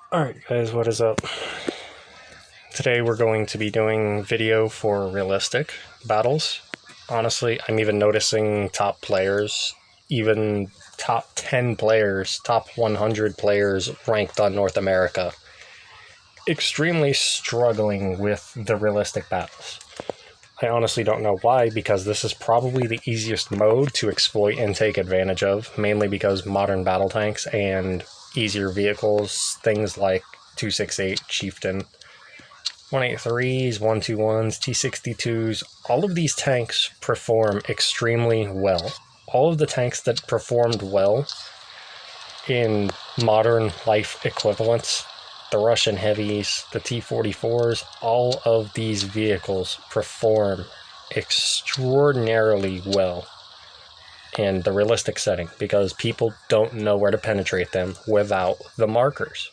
Alright guys, what is up? Today we're going to be doing video for realistic battles. Honestly, I'm even noticing top players, even top 10 players, top 100 players ranked on North America, extremely struggling with the realistic battles. I honestly don't know why, because this is probably the easiest mode to exploit and take advantage of, mainly because modern battle tanks and easier vehicles, things like 268 Chieftain, 183s, 121s, T62s, all of these tanks perform extremely well. All of the tanks that performed well in modern life equivalents, the Russian heavies, the T-44s, all of these vehicles perform extraordinarily well in the realistic setting because people don't know where to penetrate them without the markers.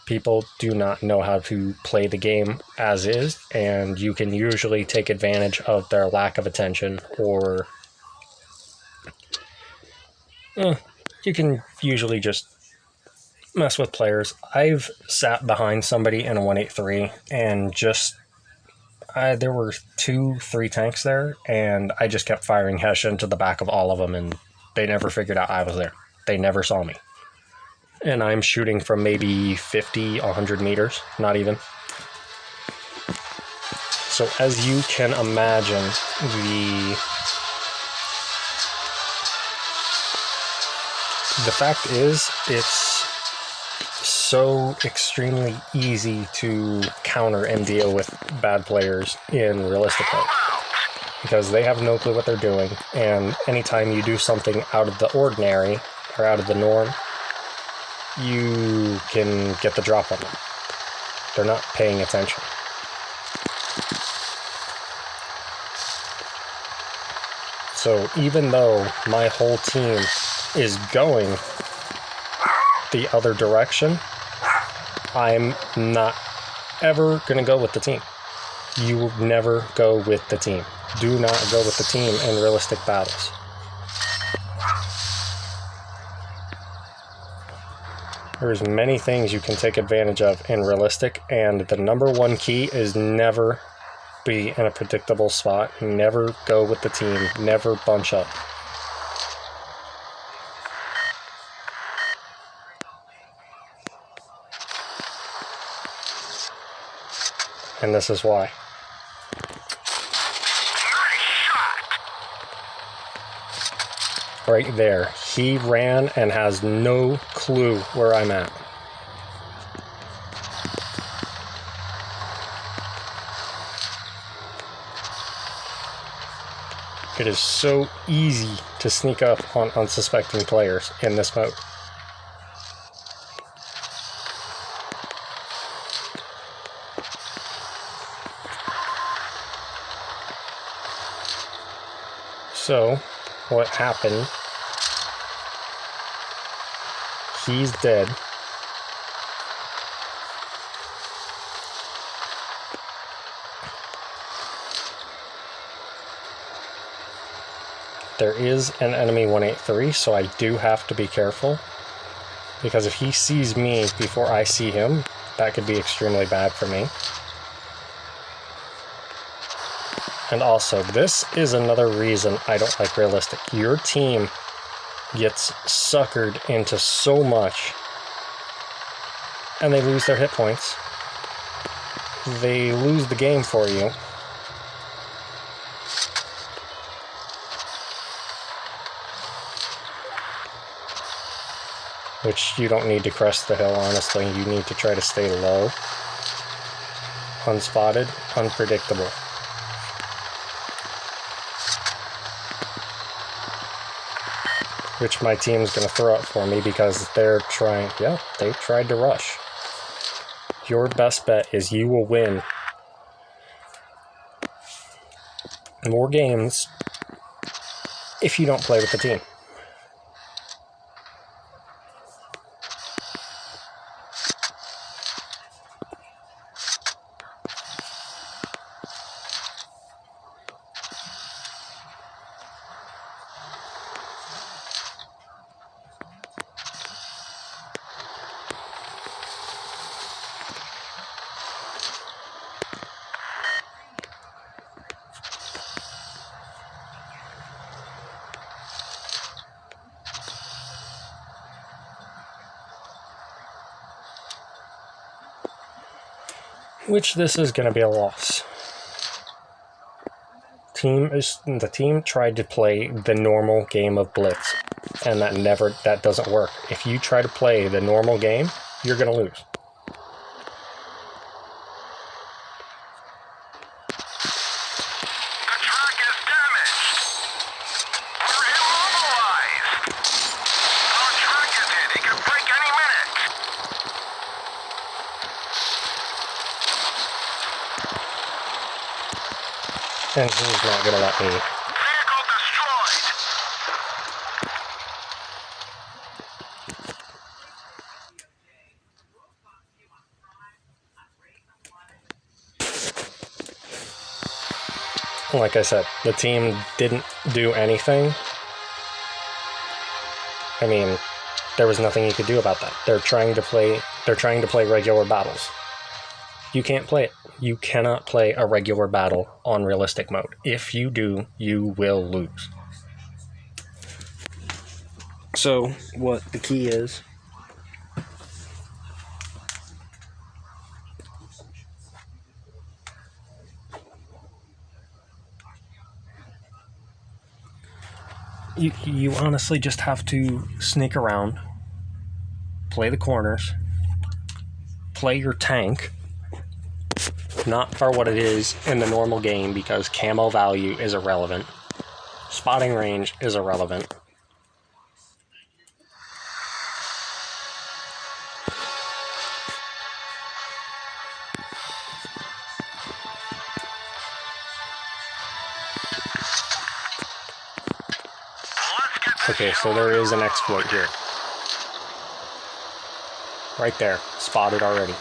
People do not know how to play the game as is, and you can usually take advantage of their lack of attention, or you can usually just mess with players. I've sat behind somebody in a 183 and there were 2-3 tanks there, and I just kept firing Hesh into the back of all of them, and they never figured out I was there. They never saw me. And I'm shooting from maybe 50, 100 meters, not even. So as you can imagine, the fact is, it's so extremely easy to counter and deal with bad players in realistic mode because they have no clue what they're doing, and anytime you do something out of the ordinary or out of the norm, you can get the drop on them. They're not paying attention. So even though my whole team is going the other direction, I'm not ever going to go with the team. You will never go with the team. Do not go with the team in realistic battles. There's many things you can take advantage of in realistic, and the number one key is never be in a predictable spot. Never go with the team. Never bunch up. And this is why. Right there. He ran and has no clue where I'm at. It is so easy to sneak up on unsuspecting players in this mode. So, what happened? He's dead. There is an enemy 183, so I do have to be careful, because if he sees me before I see him, that could be extremely bad for me. And also, this is another reason I don't like realistic. Your team gets suckered into so much, and they lose their hit points. They lose the game for you. Which you don't need to crest the hill, honestly. You need to try to stay low, unspotted, unpredictable. Which my team's going to throw up for me because they're trying, they tried to rush. Your best bet is you will win more games if you don't play with the team. which this is going to be a loss. The team tried to play the normal game of blitz, and that doesn't work. If you try to play the normal game, you're going to lose. And he's not going to let me. Vehicle destroyed. Like I said, the team didn't do anything. I mean, there was nothing you could do about that. They're trying to play regular battles. You can't play it. You cannot play a regular battle on realistic mode. If you do, you will lose. So, what the key is, you honestly just have to sneak around, play the corners, play your tank, not for what it is in the normal game, because camo value is irrelevant. Spotting range is irrelevant. Okay, so there is an exploit here. Right there, spotted already.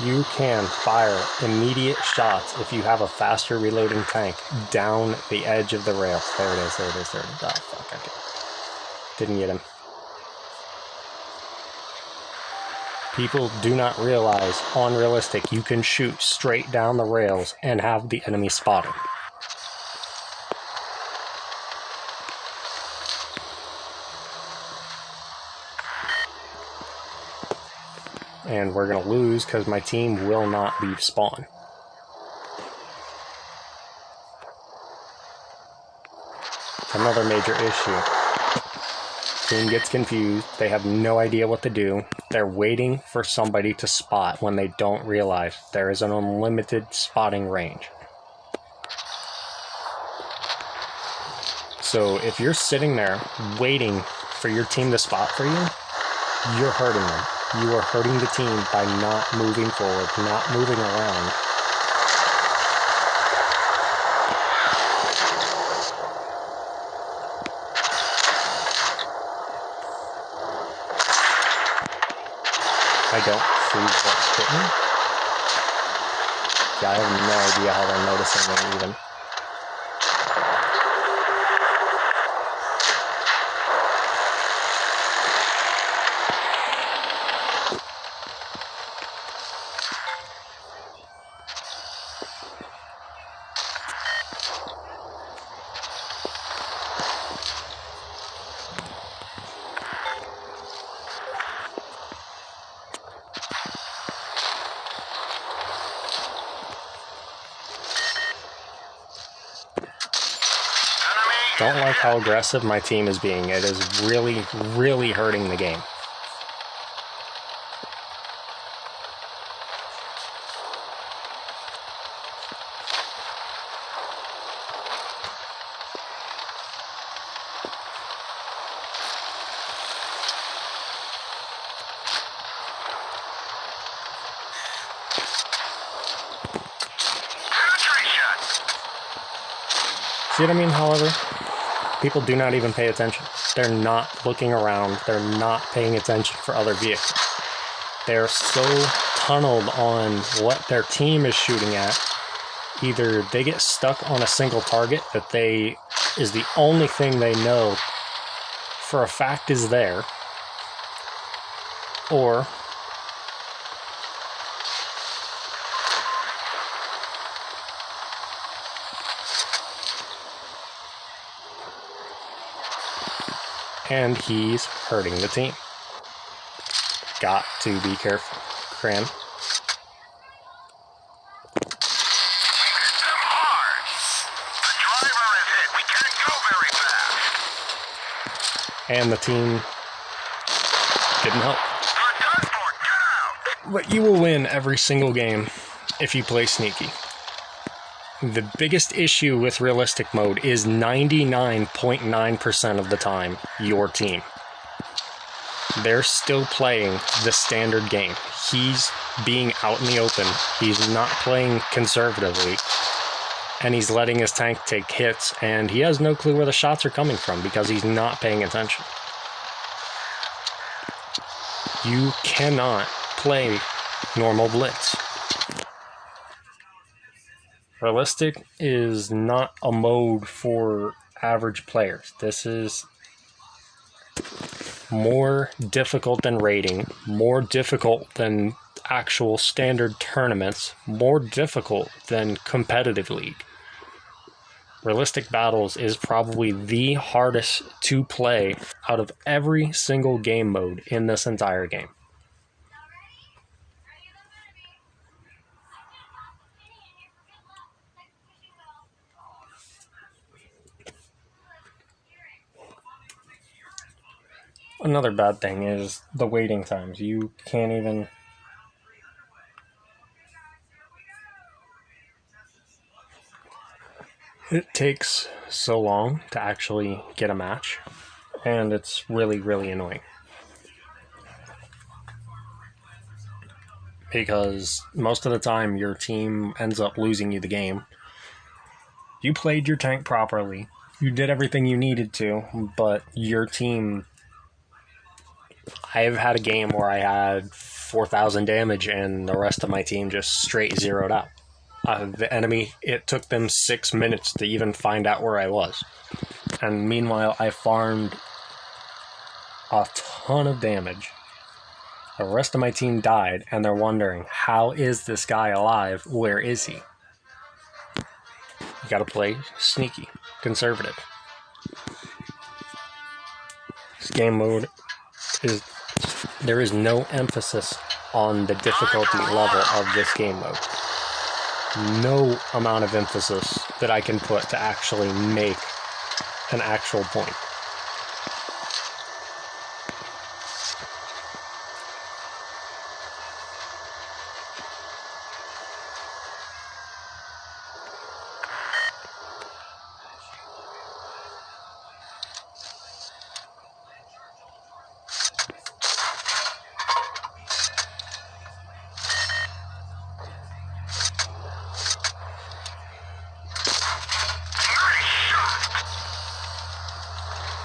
You can fire immediate shots if you have a faster reloading tank down the edge of the rail. There it is. Oh, fuck, okay. Didn't get him. People do not realize, on realistic, you can shoot straight down the rails and have the enemy spotted. And we're going to lose because my team will not leave spawn. Another major issue. Team gets confused. They have no idea what to do. They're waiting for somebody to spot when they don't realize there is an unlimited spotting range. So if you're sitting there waiting for your team to spot for you, you're hurting them. You are hurting the team by not moving forward, not moving around. I don't see what's hitting. Yeah, I have no idea how they're noticing it even. Don't like how aggressive my team is being. It is really, really hurting the game. See what I mean, however? People do not even pay attention. They're not looking around. They're not paying attention for other vehicles. They're so tunneled on what their team is shooting at. Either they get stuck on a single target that is the only thing they know for a fact is there, or and he's hurting the team. Got to be careful. Cram. And the team didn't help. But you will win every single game if you play sneaky. The biggest issue with realistic mode is 99.9% of the time your team. They're still playing the standard game. He's being out in the open. He's not playing conservatively. And he's letting his tank take hits, and he has no clue where the shots are coming from because he's not paying attention. You cannot play normal blitz. Realistic is not a mode for average players. This is more difficult than raiding, more difficult than actual standard tournaments, more difficult than competitive league. Realistic Battles is probably the hardest to play out of every single game mode in this entire game. Another bad thing is the waiting times. You can't even... It takes so long to actually get a match, and it's really, really annoying. Because most of the time your team ends up losing you the game. You played your tank properly, you did everything you needed to, but your team... I've had a game where I had 4,000 damage and the rest of my team just straight zeroed out. The enemy, it took them 6 minutes to even find out where I was. And meanwhile, I farmed a ton of damage. The rest of my team died, and they're wondering, how is this guy alive? Where is he? You gotta play sneaky, conservative. This game mode is... There is no emphasis on the difficulty level of this game mode. No amount of emphasis that I can put to actually make an actual point.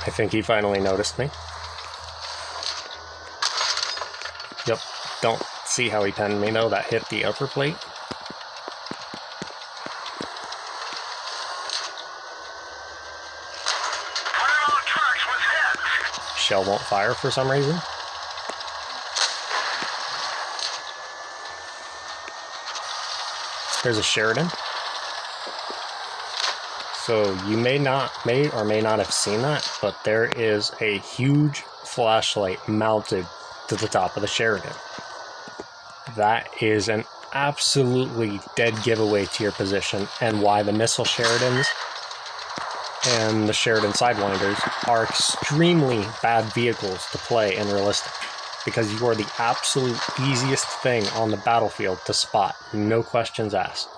I think he finally noticed me. Yep, don't see how he penned me though, that hit the upper plate. Shell won't fire for some reason. There's a Sheridan. So you may or may not have seen that, but there is a huge flashlight mounted to the top of the Sheridan. That is an absolutely dead giveaway to your position, and why the missile Sheridans and the Sheridan Sidewinders are extremely bad vehicles to play in realistic, because you are the absolute easiest thing on the battlefield to spot, no questions asked.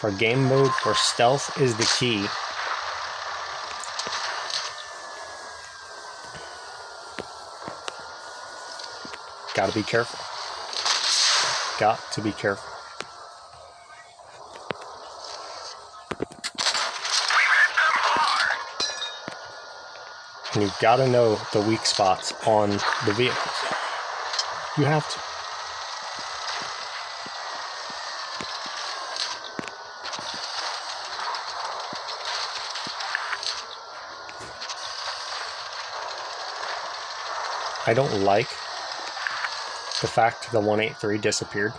For game mode where stealth is the key, gotta be careful. Got to be careful. And you've got to know the weak spots on the vehicles. You have to. I don't like the fact the 183 disappeared.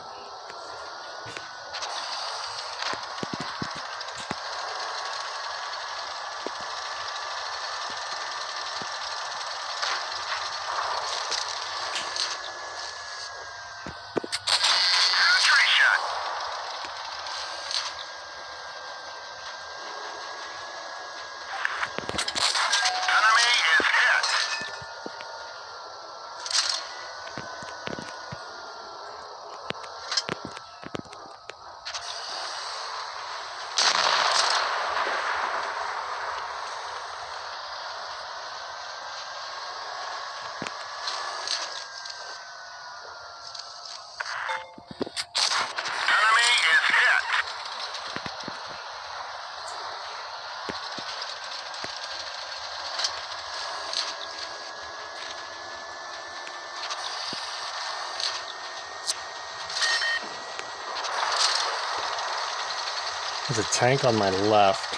There's a tank on my left.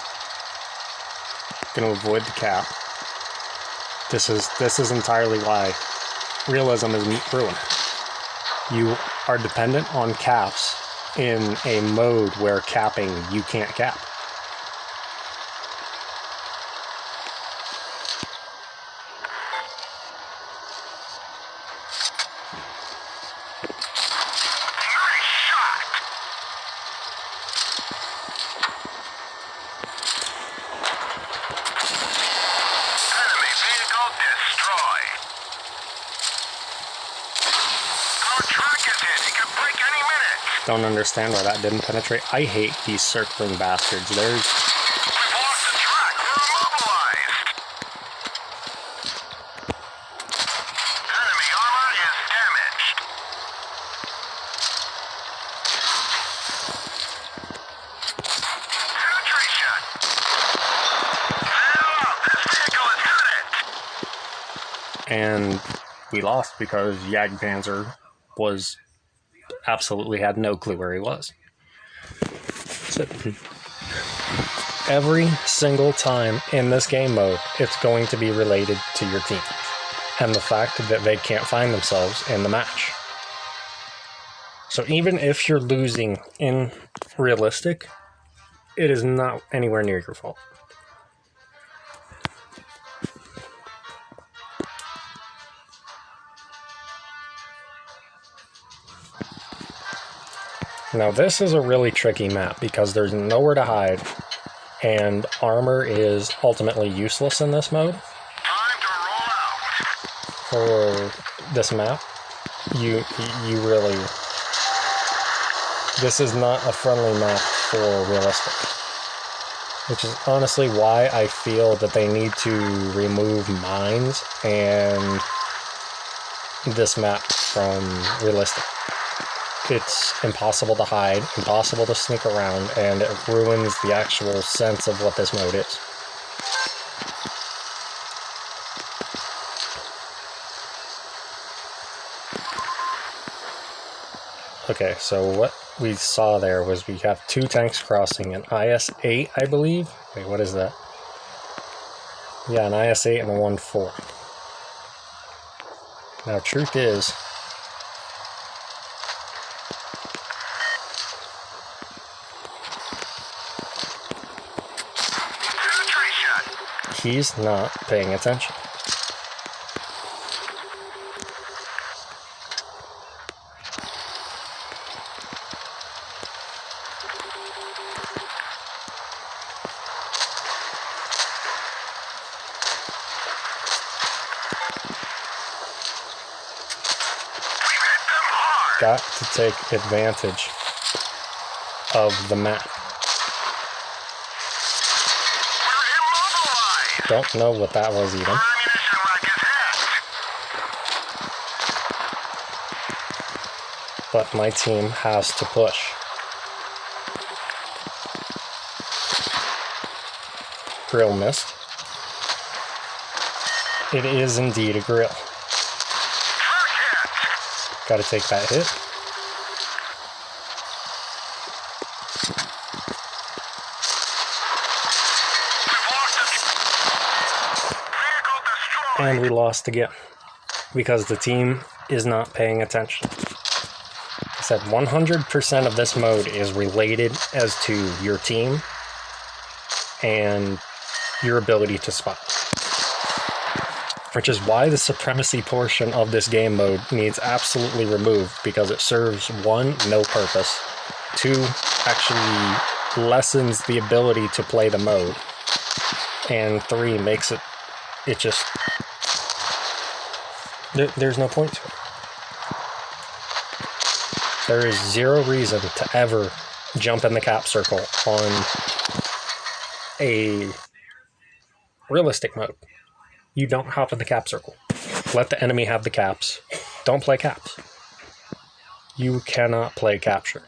Gonna avoid the cap. This is entirely why realism is ruined. You are dependent on caps in a mode where capping you can't cap. Don't understand why that didn't penetrate. I hate these circling bastards. We've lost the track. We're immobilized. Enemy armor is damaged. Penetration. This vehicle is hit. And we lost because Jagdpanzer was absolutely had no clue where he was. So, every single time in this game mode, it's going to be related to your team and the fact that they can't find themselves in the match. So even if you're losing in realistic, it is not anywhere near your fault. Now this is a really tricky map because there's nowhere to hide and armor is ultimately useless in this mode. Time to roll out. For this map, you really, this is not a friendly map for realistic, which is honestly why I feel that they need to remove mines and this map from realistic. It's impossible to hide, impossible to sneak around, and it ruins the actual sense of what this mode is. Okay, so what we saw there was we have two tanks crossing, an IS-8, I believe. Wait, what is that? Yeah, an IS-8 and a 1-4. Now, truth is, he's not paying attention. Got to take advantage of the map. Don't know what that was even. But my team has to push. Grill missed. It is indeed a grill. Gotta take that hit. And we lost again because the team is not paying attention. I said 100% of this mode is related as to your team and your ability to spot. Which is why the supremacy portion of this game mode needs absolutely removed, because it serves, one, no purpose, two, actually lessens the ability to play the mode, and three, makes it just, there's no point to it. There is zero reason to ever jump in the cap circle on a realistic mode. You don't hop in the cap circle. Let the enemy have the caps. Don't play caps. You cannot play capture.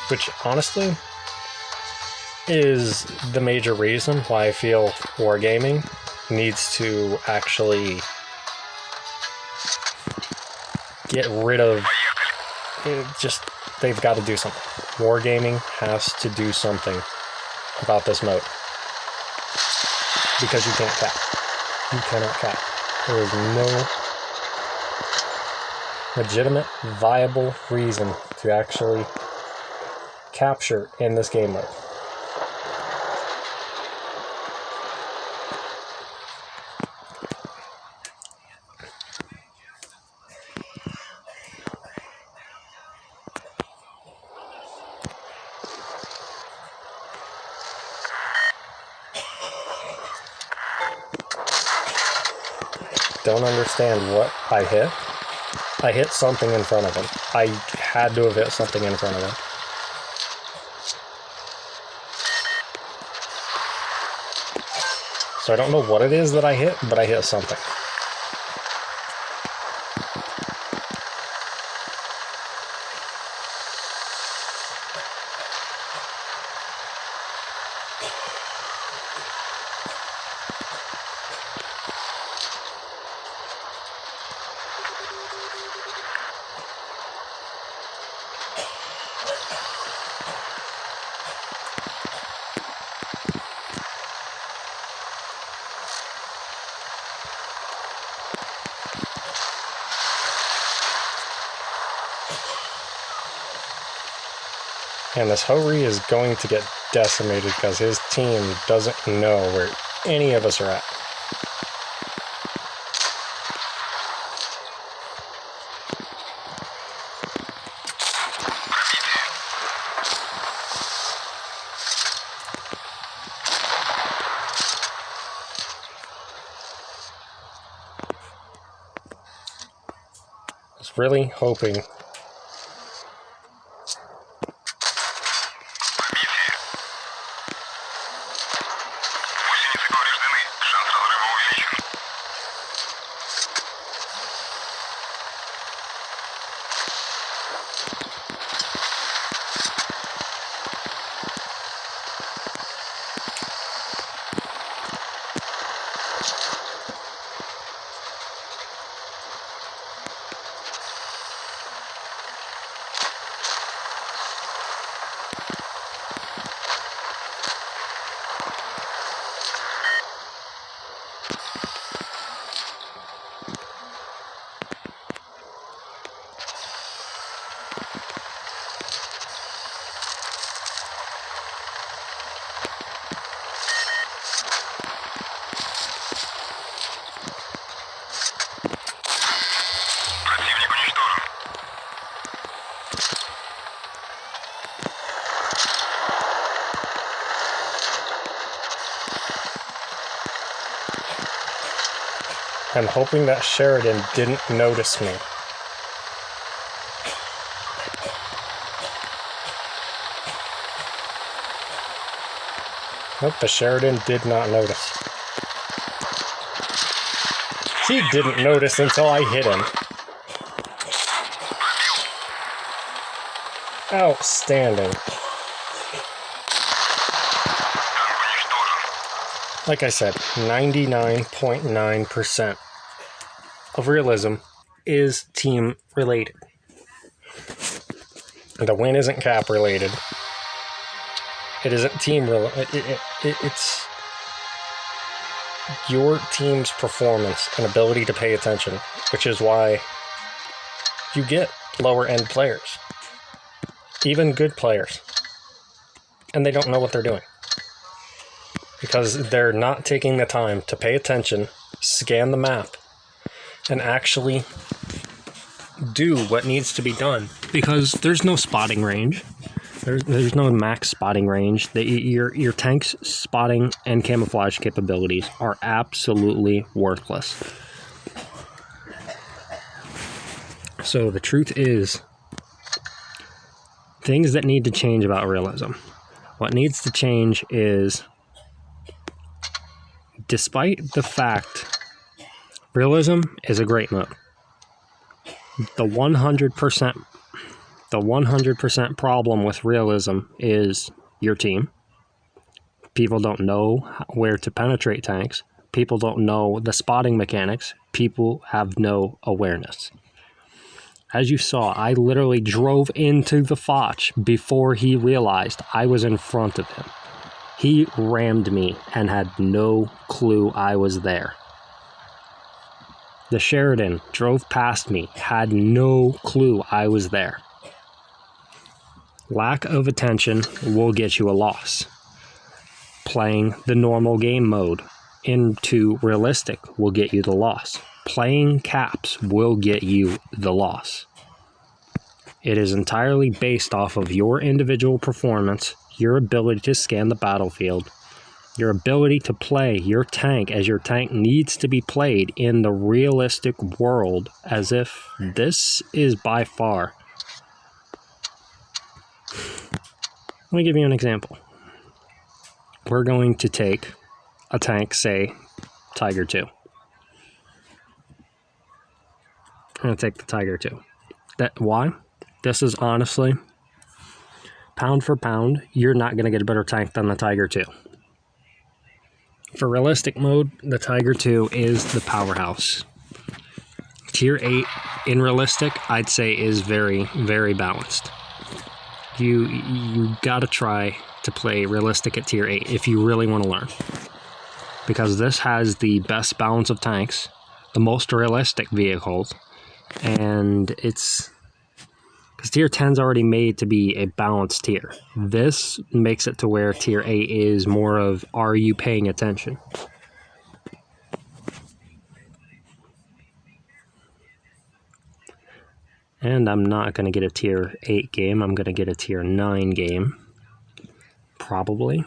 Which, honestly, is the major reason why I feel wargaming needs to actually get rid of it. Just, they've got to do something. Wargaming has to do something about this mode. Because you can't cap. You cannot cap. There is no legitimate, viable reason to actually capture in this game mode. Don't understand what I hit. I hit something in front of him. I had to have hit something in front of him. So I don't know what it is that I hit, but I hit something. And this Hori is going to get decimated because his team doesn't know where any of us are at. I was really hoping I'm hoping that Sheridan didn't notice me. Nope, the Sheridan did not notice. He didn't notice until I hit him. Outstanding. Like I said, 99.9% of realism is team related. The win isn't cap related. It isn't team related. It's your team's performance and ability to pay attention, which is why you get lower end players, even good players, and they don't know what they're doing. Because they're not taking the time to pay attention, scan the map, and actually do what needs to be done. Because there's no spotting range. There's no max spotting range. Your tank's spotting and camouflage capabilities are absolutely worthless. So the truth is, things that need to change about realism. What needs to change is, despite the fact realism is a great mode, the 100% problem with realism is your team. People don't know where to penetrate tanks. People don't know the spotting mechanics. People have no awareness. As you saw, I literally drove into the foch before he realized I was in front of him. He rammed me and had no clue I was there. The Sheridan drove past me, had no clue I was there. Lack of attention will get you a loss. Playing the normal game mode into realistic will get you the loss. Playing caps will get you the loss. It is entirely based off of your individual performance, your ability to scan the battlefield, your ability to play your tank as your tank needs to be played in the realistic world, as if this is by far. Let me give you an example. We're going to take a tank, say, Tiger 2. I'm going to take the Tiger 2. Why? This is honestly, pound for pound, you're not going to get a better tank than the Tiger 2. For realistic mode, the Tiger 2 is the powerhouse. Tier 8 in realistic, I'd say, is very, very balanced. You gotta try to play realistic at tier 8 if you really want to learn. Because this has the best balance of tanks, the most realistic vehicles, and it's... because tier 10 is already made to be a balanced tier. This makes it to where tier 8 is more of, are you paying attention? And I'm not going to get a tier 8 game. I'm going to get a tier 9 game. Probably.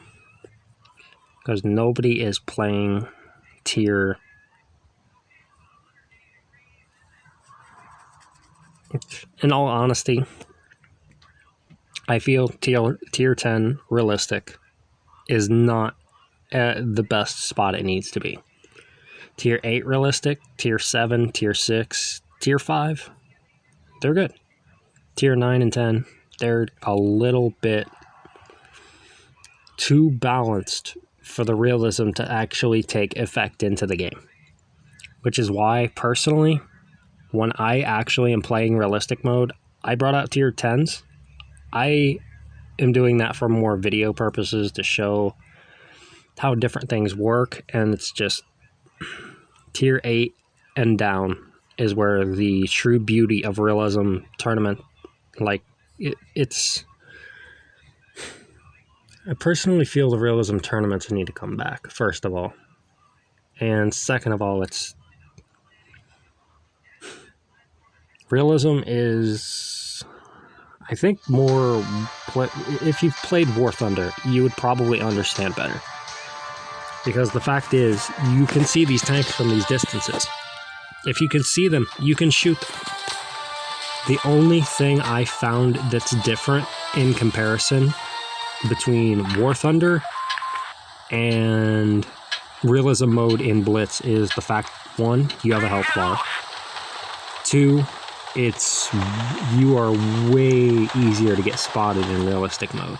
Because nobody is playing tier... In all honesty, I feel tier 10 realistic is not at the best spot it needs to be. Tier 8 realistic, tier 7, tier 6, tier 5, they're good. Tier 9 and 10, they're a little bit too balanced for the realism to actually take effect into the game. Which is why, personally, when I actually am playing realistic mode, I brought out tier 10s. I am doing that for more video purposes to show how different things work, and it's just tier 8 and down is where the true beauty of realism tournament, like, it's... I personally feel the realism tournaments need to come back, first of all. And second of all, it's... realism is, I think, more... if you've played War Thunder, you would probably understand better. Because the fact is, you can see these tanks from these distances. If you can see them, you can shoot them. The only thing I found that's different in comparison between War Thunder and realism mode in Blitz is the fact, 1, you have a health bar. 2, you are way easier to get spotted in realistic mode.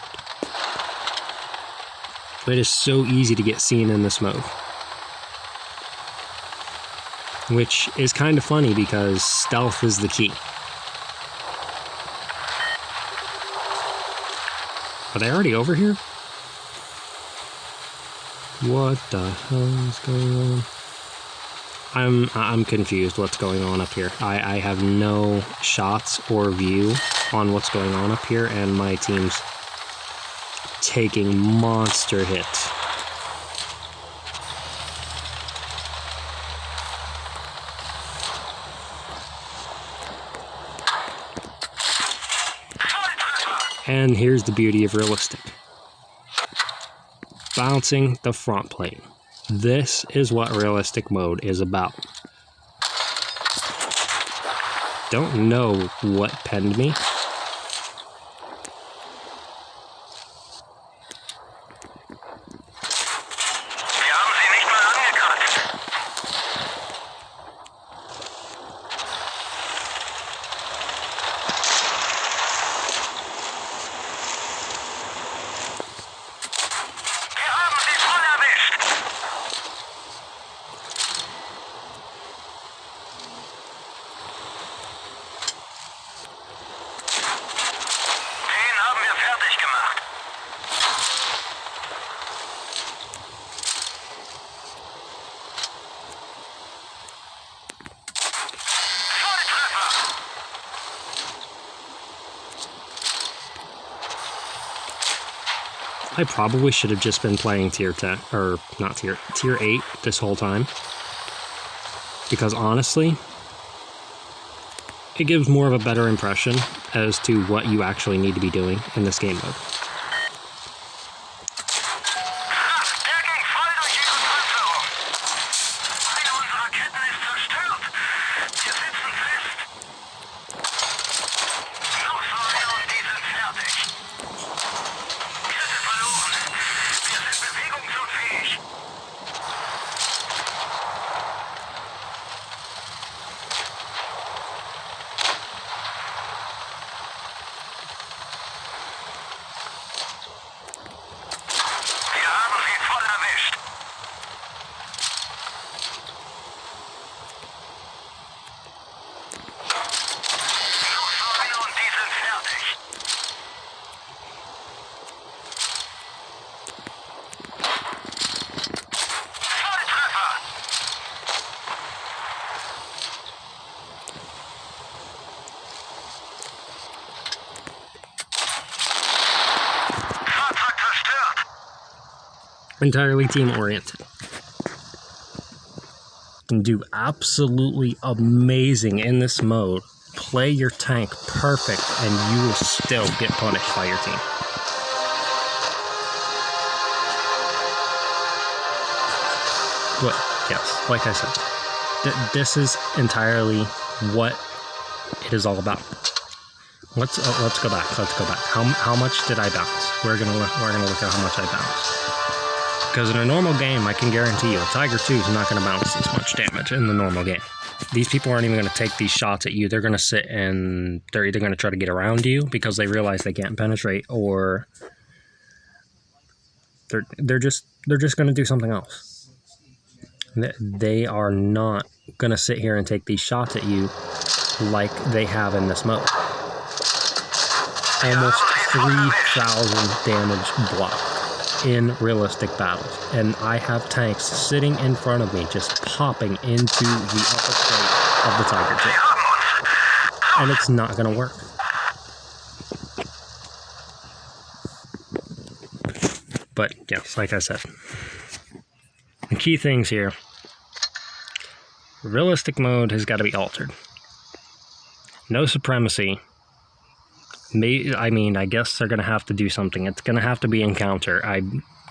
It is so easy to get seen in this mode. Which is kind of funny because stealth is the key. Are they already over here? What the hell is going on? I'm confused what's going on up here. I have no shots or view on what's going on up here, and my team's taking monster hits. And here's the beauty of realistic. Bouncing the front plate. This is what realistic mode is about. Don't know what penned me. I probably should have just been playing tier 10, or not tier 8 this whole time. Because honestly, it gives more of a better impression as to what you actually need to be doing in this game mode. Entirely team-oriented. Can do absolutely amazing in this mode. Play your tank perfect, and you will still get punished by your team. But yes, like I said, this is entirely what it is all about. Let's go back. Let's go back. How much did I bounce? We're gonna look at how much I bounced. Because in a normal game, I can guarantee you, a Tiger 2 is not going to bounce this much damage in the normal game. These people aren't even going to take these shots at you. They're going to sit and they're either going to try to get around you because they realize they can't penetrate, or they're just going to do something else. They are not going to sit here and take these shots at you like they have in this mode. Almost 3,000 damage blocked in realistic battles, and I have tanks sitting in front of me just popping into the upper plate of the Tiger 2, and it's not going to work. But yes, like I said, the key things here: realistic mode has got to be altered. No supremacy. I guess they're going to have to do something. It's going to have to be encounter, I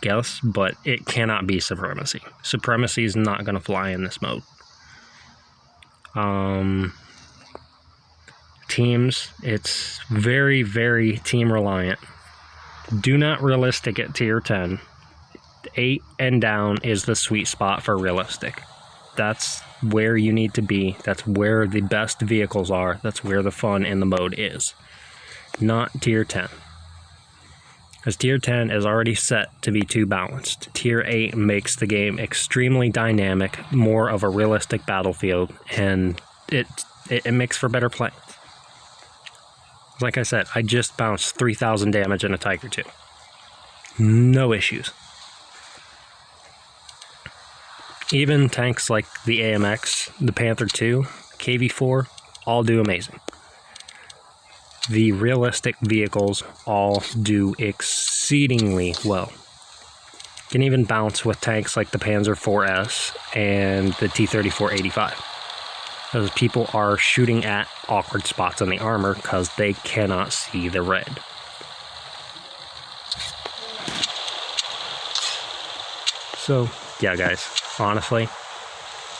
guess, but it cannot be supremacy. Supremacy is not going to fly in this mode. Teams, it's very, very team reliant. Do not realistic at tier 10. 8 and down is the sweet spot for realistic. That's where you need to be. That's where the best vehicles are. That's where the fun in the mode is. Not tier 10. Because tier 10 is already set to be too balanced. Tier 8 makes the game extremely dynamic, more of a realistic battlefield, and it makes for better play. Like I said, I just bounced 3,000 damage in a Tiger 2. No issues. Even tanks like the AMX, the Panther 2, KV4, all do amazing. The realistic vehicles all do exceedingly well. Can even bounce with tanks like the Panzer 4S and the T-34-85. Because people are shooting at awkward spots in the armor because they cannot see the red. So, yeah guys, honestly,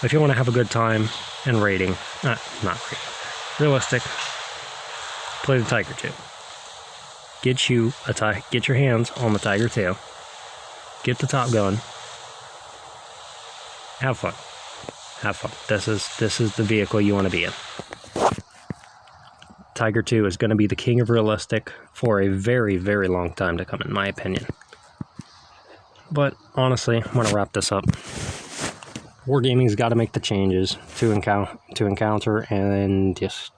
if you want to have a good time and raiding, not raiding, realistic, play the Tiger 2. Get your hands on the Tiger 2. Get the top gun. Have fun. Have fun. This is the vehicle you want to be in. Tiger 2 is going to be the king of realistic for a very, very long time to come, in my opinion. But honestly, I'm going to wrap this up. Wargaming's got to make the changes to encounter, and just,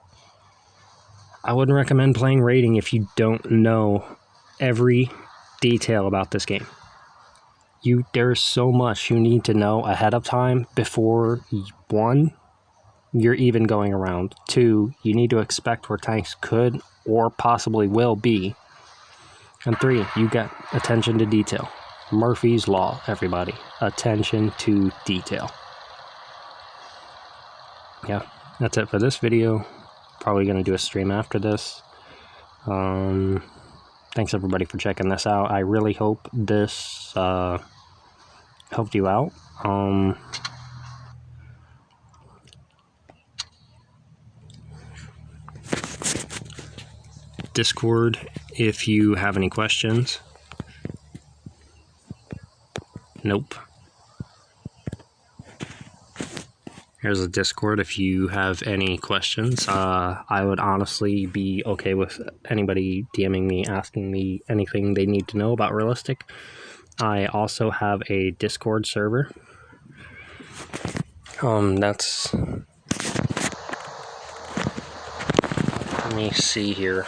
I wouldn't recommend playing raiding if you don't know every detail about this game. There's so much you need to know ahead of time before, 1, you're even going around. 2, you need to expect where tanks could or possibly will be. And 3, you got attention to detail. Murphy's Law, everybody. Attention to detail. Yeah, that's it for this video. Probably going to do a stream after this. Thanks everybody for checking this out. I really hope this helped you out. Discord if you have any questions. Nope. Here's a Discord if you have any questions. I would honestly be okay with anybody DMing me, asking me anything they need to know about Realistic. I also have a Discord server. Let me see here.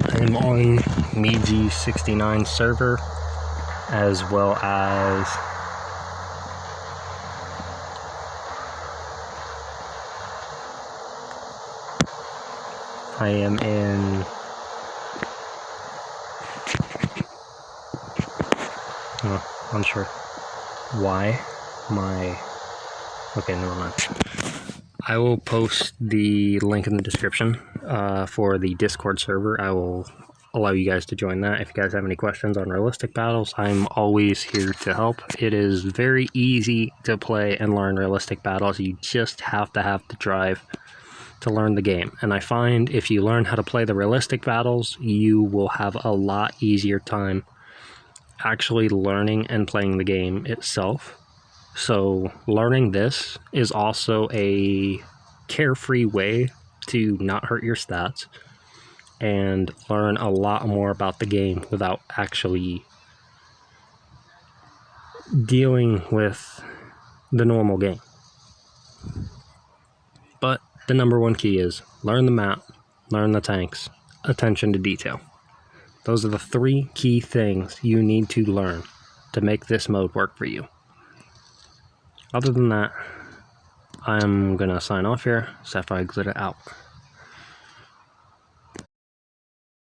I'm on Meiji69 server, as well as I am in unsure why my okay, never mind. I will post the link in the description for the Discord server. I will allow you guys to join that. If you guys have any questions on Realistic Battles, I'm always here to help. It is very easy to play and learn Realistic Battles. You just have to have the drive to learn the game. And I find if you learn how to play the Realistic Battles, you will have a lot easier time actually learning and playing the game itself. So learning this is also a carefree way to not hurt your stats and learn a lot more about the game without actually dealing with the normal game. But the number one key is learn the map, learn the tanks, attention to detail. Those are the 3 key things you need to learn to make this mode work for you. Other than that, I'm going to sign off here. Sapphire Glitter out.